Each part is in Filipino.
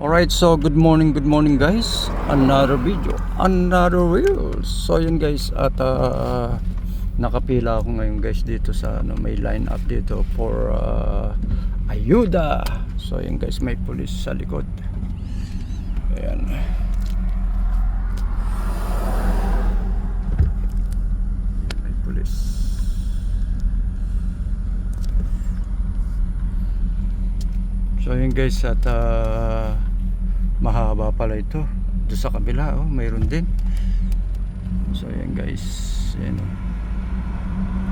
Alright, so good morning guys. Another video, another reels. So yun guys, at nakapila ako ngayon guys dito sa may line up dito for ayuda. So yun guys, may pulis sa likod. Ayan. May pulis. So yun guys, at mahaba pala ito. Doon sa kabila, oh, mayroon din. So yan guys, yan, oh.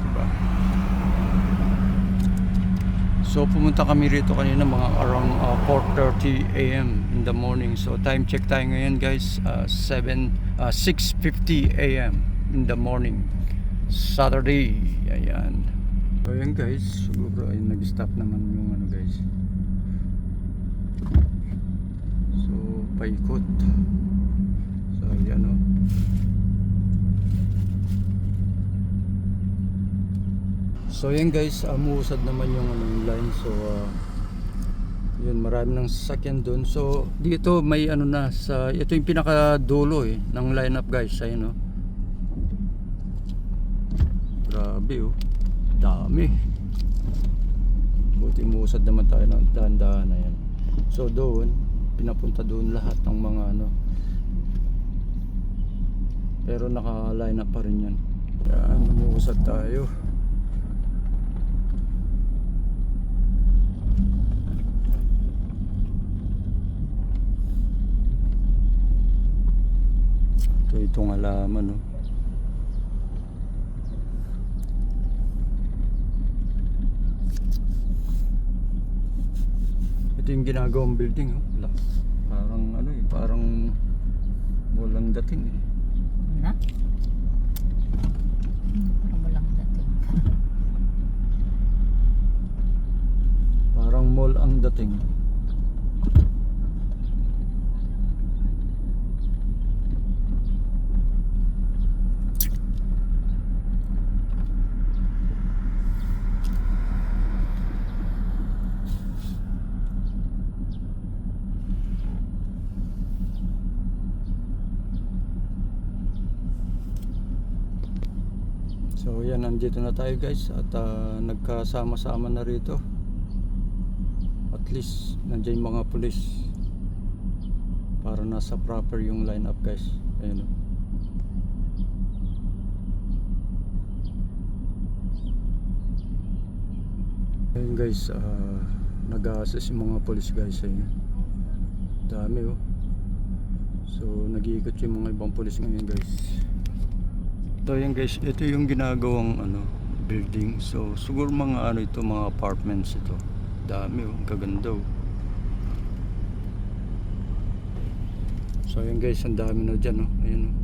Diba? So pumunta kami rito kanina mga around 4:30 AM in the morning. So time check tayo ngayon guys, 6:50 AM in the morning, Saturday. Ayan. So yan guys, siguro ay nag-stop naman yung ano guys. So paikot. So yan, o. So yan guys, umuusad naman yung line. So yun, marami ng sasakyan doon. So dito may ano na sa, ito yung pinakadulo ng lineup guys. Ayun, o. Grabe, oh. Dami. Buti umuusad naman tayo ng dahan-dahan na yan. So doon, pinapunta doon lahat ng mga ano. Pero naka-line up pa rin yan. Yan, umuusad tayo. Itong halaman, no. Ito yung ginagawang building, oh. Parang ano parang walang dating na? Parang walang dating. Parang mall ang dating. So yan, nandito na tayo guys. At nagkasama-sama na rito. At least nandiyan yung mga pulis para nasa proper yung line up guys. Ayun, oh. Ayun guys, nag-a-assess yung mga pulis guys. Ayun. Dami, oh. So nag-iikot yung mga ibang pulis ngayon guys. So yan guys, ito yung ginagawang building. So siguro mga ito, mga apartments ito. Dami, oh, kaganda, oh. So yan guys, ang dami na dyan, oh. Ayun, oh.